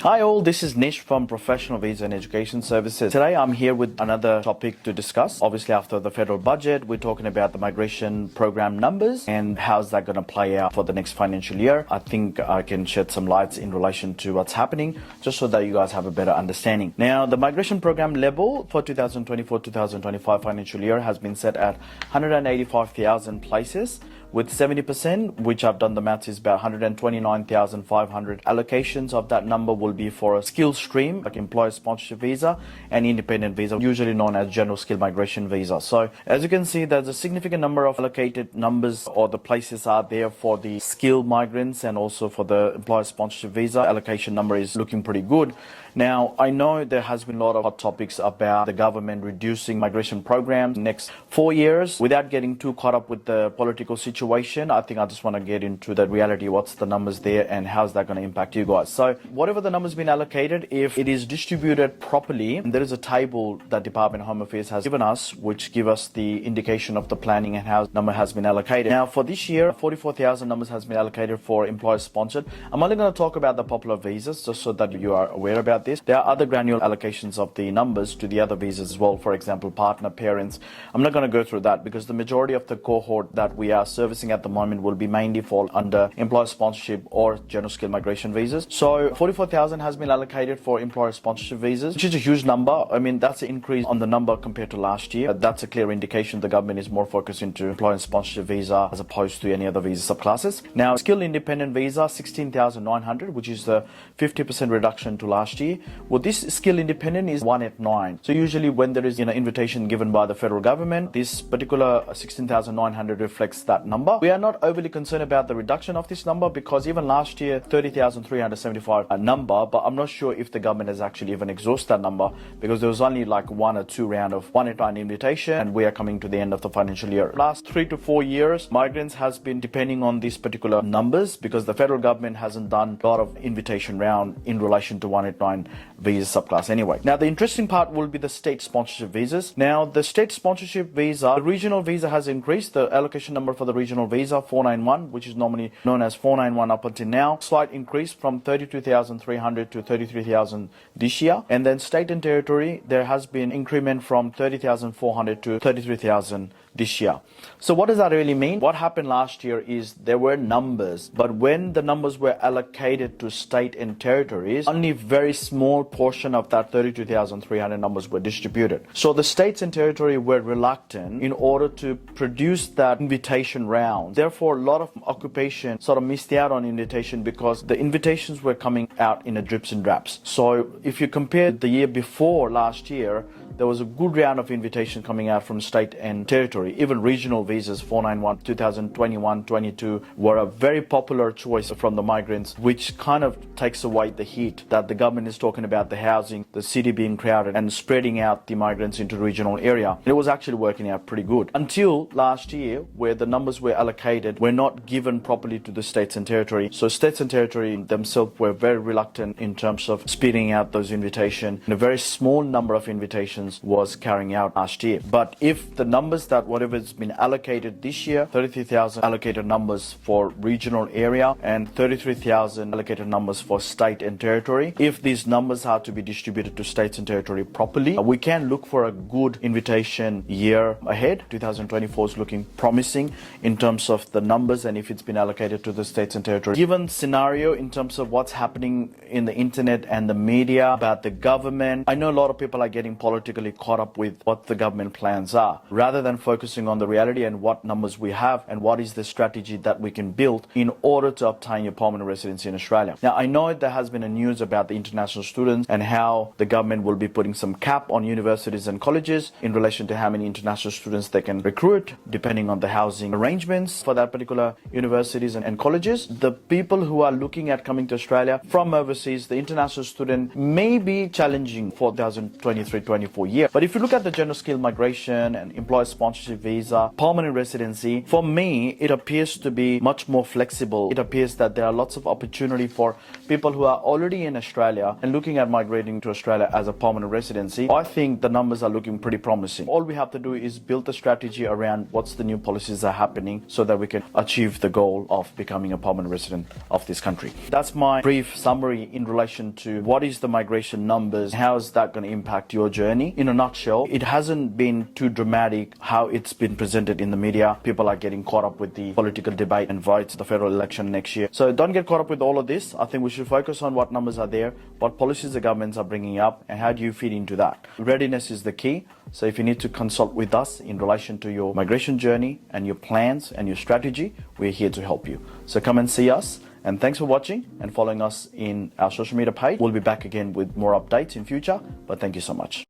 Hi all, this is Nish from Professional Visa and Education Services. Today I'm here with another topic to discuss. Obviously after the federal budget, we're talking about the migration program numbers and how's that going to play out for the next financial year. I think I can shed some lights in relation to what's happening just so that you guys have a better understanding. Now the migration program level for 2024-2025 financial year has been set at 185,000 places, with 70%, which I've done the maths, is about 129,500 allocations of that number will be for a skill stream like employer sponsorship visa and independent visa, usually known as general skill migration visa. So as you can see, there's a significant number of allocated numbers, or the places are there for the skilled migrants and also for the employer sponsorship visa. Allocation number is looking pretty good. Now, I know there has been a lot of hot topics about the government reducing migration programs next 4 years. Without getting too caught up with the political situation, I think I just want to get into the reality, what's the numbers there and how's that going to impact you guys. So whatever the numbers been allocated, if it is distributed properly, there is a table that Department of Home Affairs has given us, which give us the indication of the planning and how number has been allocated. Now for this year, 44,000 numbers has been allocated for employer sponsored. I'm only going to talk about the popular visas just so that you are aware about this. There are other granular allocations of the numbers to the other visas as well. For example, partner, parents. I'm not going to go through that because the majority of the cohort that we are servicing at the moment will be mainly fall under employer sponsorship or general skill migration visas. So 44,000 has been allocated for employer sponsorship visas, which is a huge number. I mean, that's an increase on the number compared to last year. That's a clear indication the government is more focused into employer sponsorship visa as opposed to any other visa subclasses. Now, skill independent visa, 16,900, which is a 50% reduction to last year. Well, this skill independent is 1 at 9. So usually when there is invitation given by the federal government, this particular 16,900 reflects that number. We are not overly concerned about the reduction of this number because even last year 30,375 a number, but I'm not sure if the government has actually even exhausted that number because there was only like 1 or 2 round of 1 at 9 invitation, and we are coming to the end of the financial year. Last 3 to 4 years, migrants has been depending on these particular numbers because the federal government hasn't done a lot of invitation round in relation to 1 at 9 visa subclass anyway. Now the interesting part will be the state sponsorship visas. Now the state sponsorship visa, the regional visa has increased. The allocation number for the regional visa 491, which is normally known as 491 up until now, slight increase from 32,300 to 33,000 this year. And then state and territory, there has been increment from 30,400 to 33,000 this year. So what does that really mean? What happened last year is there were numbers, but when the numbers were allocated to state and territories, only very small portion of that 32,300 numbers were distributed. So the states and territory were reluctant in order to produce that invitation round. Therefore, a lot of occupation sort of missed out on invitation because the invitations were coming out in a drips and drabs. So if you compare the year before last year, there was a good round of invitation coming out from state and territory. Even regional visas 491 2021-22 were a very popular choice from the migrants, which kind of takes away the heat that the government is talking about the housing, the city being crowded and spreading out the migrants into the regional area. And it was actually working out pretty good until last year, where the numbers were allocated were not given properly to the states and territory. So states and territory themselves were very reluctant in terms of speeding out those invitations. And a very small number of invitations was carrying out last year. But if the numbers that whatever has been allocated this year, 33,000 allocated numbers for regional area and 33,000 allocated numbers for state and territory, if these numbers are to be distributed to states and territory properly, we can look for a good invitation year ahead. 2024 is looking promising in terms of the numbers and if it's been allocated to the states and territory. Given scenario in terms of what's happening in the internet and the media about the government, I know a lot of people are getting politically caught up with what the government plans are, rather than focusing on the reality and what numbers we have and what is the strategy that we can build in order to obtain your permanent residency in Australia. Now, I know there has been a news about the international students and how the government will be putting some cap on universities and colleges in relation to how many international students they can recruit, depending on the housing arrangements for that particular universities and colleges. The people who are looking at coming to Australia from overseas, the international student may be challenging for 2023-24 4 years. But if you look at the general skill migration and employer sponsorship visa, permanent residency, for me, it appears to be much more flexible. It appears that there are lots of opportunity for people who are already in Australia and looking at migrating to Australia as a permanent residency. I think the numbers are looking pretty promising. All we have to do is build a strategy around what's the new policies that are happening so that we can achieve the goal of becoming a permanent resident of this country. That's my brief summary in relation to what is the migration numbers, how is that going to impact your journey. In a nutshell, it hasn't been too dramatic how it's been presented in the media. People are getting caught up with the political debate and votes the federal election next year. So don't get caught up with all of this. I think we should focus on what numbers are there, what policies the governments are bringing up, and how do you fit into that. Readiness is the key. So if you need to consult with us in relation to your migration journey and your plans and your strategy, we're here to help you. So come and see us. And thanks for watching and following us in our social media page. We'll be back again with more updates in future, but thank you so much.